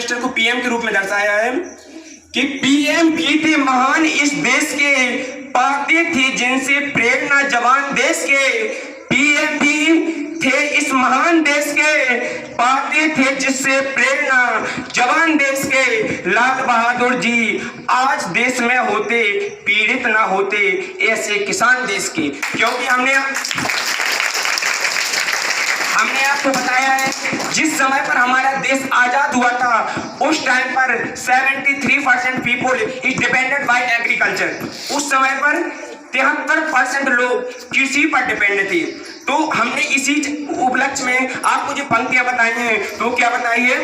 Minister को PM के रूप में दर्शाया है कि पीएम भी थे महान इस देश के, पाते थे जिनसे प्रेरणा जवान देश के। पीएम भी थे इस महान देश के, पाते थे जिससे प्रेरणा जवान देश के। लाल बहादुर जी आज देश में होते, पीड़ित ना होते ऐसे किसान देश के। क्योंकि हमने आपको बताया है जिस समय पर हमारा देश आजाद हुआ था उस टाइम पर 73% people is depended bye agriculture. उस समय पर 73% लोग कृषि पर डिपेंड थे। तो हमने इसी उपलक्ष्य में आपको जो पंक्तियां बताई हैं तो क्या बताई है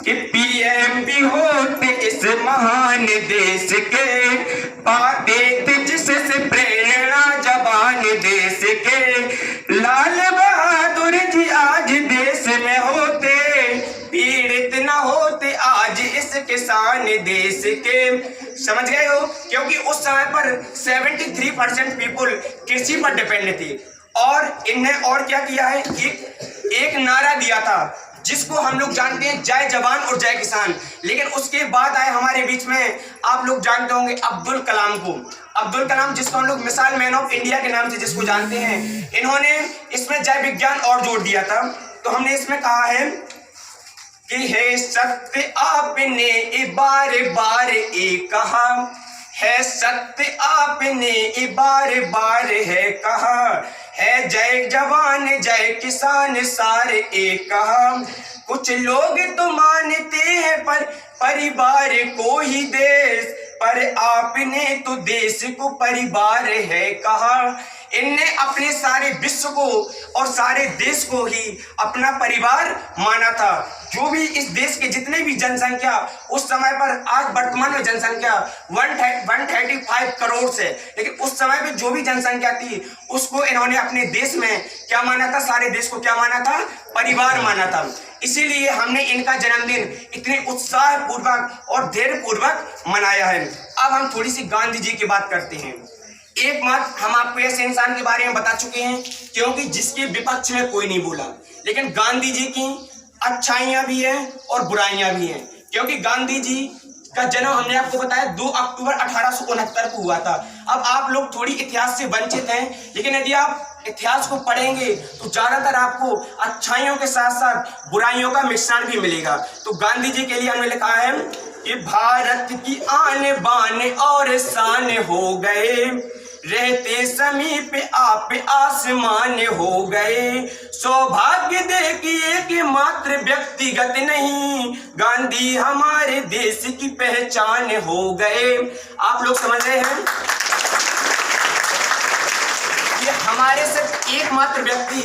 कि पीएम भी होते इस महान देश के, पाते थे जिससे प्रेरणा जवान देश के। लाल बहादुर जी आज देश में होते, पीड़ित न होते आज इस किसान देश के। समझ गए हो? क्योंकि उस समय पर 73% पीपल कृषि पर डिपेंड थे और इन्हें और क्या किया है, एक नारा दिया था जिसको हम लोग जानते हैं जय जवान और जय किसान। लेकिन उसके बाद आए हमारे बीच में, आप लोग जानते होंगे अब्दुल कलाम को। अब्दुल कलाम जिसको हम लोग मिसाइल मैन ऑफ इंडिया के नाम से जिसको जानते हैं, इन्होंने इसमें जय विज्ञान और जोड़ दिया था। तो हमने इसमें कहा है कि है सत्य आपने बार बार एक कहा, है सत्य आपने बार बार है कहा, है जय जवान जय किसान सारे एक कहा। कुछ लोग तो मानते हैं पर परिवार को ही देश, पर आपने तो देश को परिवार है कहा। इनने अपने सारे विश्व को और सारे देश को ही अपना परिवार माना था। जो भी इस देश के जितने भी जनसंख्या उस समय पर, आज वर्तमान में जनसंख्या 135 करोड़ से, लेकिन उस समय में जो भी जनसंख्या थी उसको इन्होंने अपने देश में क्या माना था, सारे देश को क्या माना था, परिवार माना था। इसीलिए हमने इनका जन्मदिन इतने उत्साह पूर्वक और धैर्य पूर्वक मनाया है। अब हम थोड़ी सी गांधी जी की बात करते हैं। एक बात हम आपको ऐसे इंसान के बारे में बता चुके हैं क्योंकि जिसके विपक्ष में कोई नहीं बोला, लेकिन गांधी जी की अच्छाइयां भी हैं और बुराइयां भी हैं। क्योंकि गांधी जी का जन्म हमने आपको बताया 2 अक्टूबर 1869 को हुआ था। अब आप लोग थोड़ी इतिहास से वंचित हैं, लेकिन यदि आप इतिहास को पढ़ेंगे तो ज्यादातर आपको अच्छाइयों के साथ साथ बुराइयों का मिश्रण भी मिलेगा। तो गांधी जी के लिए हमने लिखा है कि भारत की आन बान और शान हो गए, रहते समीप आप आसमान हो गए। सौभाग्य देखिए कि मात्र व्यक्तिगत नहीं, गांधी हमारे देश की पहचान हो गए। आप लोग समझ रहे हैं? ये हमारे सिर्फ एकमात्र व्यक्ति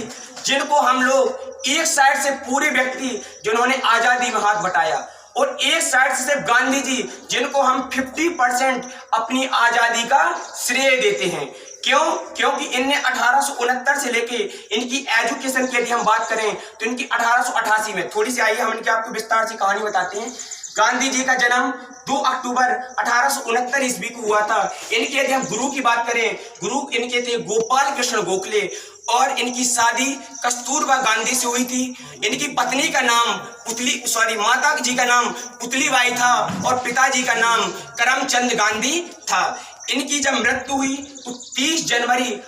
जिनको हम लोग एक साइड से पूरे व्यक्ति जिन्होंने आजादी में हाथ बटाया और एक साइड से सिर्फ गांधी जी जिनको हम 50% अपनी आजादी का श्रेय देते हैं। क्यों? क्योंकि इनने 1869 से लेके इनकी एजुकेशन की यदि हम बात करें तो इनकी 1888 में, थोड़ी सी आइए हम इनकी आपको विस्तार से कहानी बताते हैं। गांधी जी का जन्म 2 अक्टूबर 1869 ईस्वी को हुआ था। इनके यदि हम गुरु की बात करें, गुरु इनके थे गोपाल कृष्ण गोखले और इनकी शादी कस्तूरबा गांधी से हुई थी। इनकी पत्नी का नाम माता जी का नाम पुतलीबाई था और पिताजी का नाम करमचंद गांधी था। इनकी जब मृत्यु हुई तो 30 जनवरी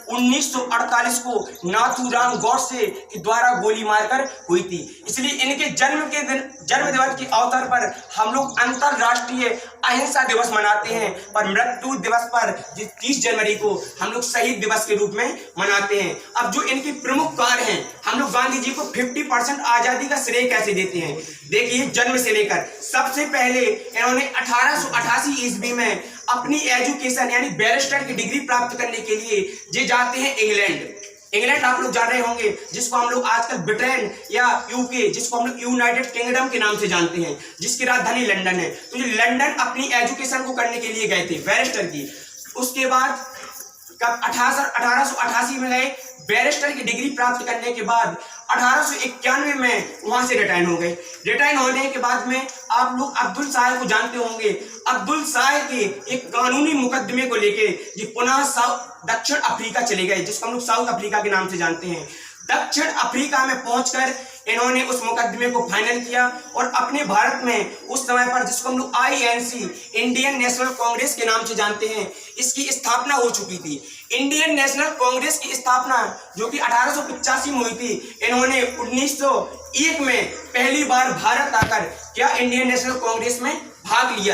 1948 को नाथूराम गौडसे के द्वारा गोली मारकर हुई थी। इसलिए इनके जन्म दिवस के अवसर पर हम लोग अंतरराष्ट्रीय अहिंसा दिवस मनाते हैं, पर मृत्यु दिवस पर 30 जनवरी को हम लोग शहीद दिवस के रूप में मनाते हैं। अब जो इनकी प्रमुख कार्य हैं, हम लोग गांधी जी को 50% आजादी का श्रेय कैसे देते हैं? देखिए, जन्म से लेकर सबसे पहले इन्होंने 1888 ईस्वी में अपनी एजुकेशन यानी बैरिस्टर की डिग्री प्राप्त करने के लिए ये जाते हैं इंग्लैंड। आप लोग जान रहे होंगे जिसको हम लोग आजकल ब्रिटेन या यूके, जिसको हम लोग यूनाइटेड किंगडम के नाम से जानते हैं, जिसकी राजधानी लंदन है। तो ये लंदन अपनी एजुकेशन को करने के लिए गए थे बैरिस्टर की। उसके बाद कब 1888 में गए, बैरिस्टर की डिग्री प्राप्त करने के बाद 1891 में वहां से रिटायर हो गए। रिटायर होने के बाद में आप लोग अब्दुल शाह को जानते होंगे। अब्दुल शाह के एक कानूनी मुकदमे को लेके ये पुनः दक्षिण अफ्रीका चले गए, जिसको हम लोग साउथ अफ्रीका के नाम से जानते हैं। दक्षिण अफ्रीका में पहुंचकर इन्होंने उस मुकदमे को फाइनल किया और अपने भारत में उस समय पर, जिसको हम लोग INC इंडियन नेशनल कांग्रेस के नाम से जानते हैं, इसकी स्थापना हो चुकी थी। इंडियन नेशनल कांग्रेस की स्थापना जो कि 1885 में हुई थी, इन्होंने 1901 में पहली बार भारत आकर क्या इंडियन नेशनल कांग्रेस में भाग लिया।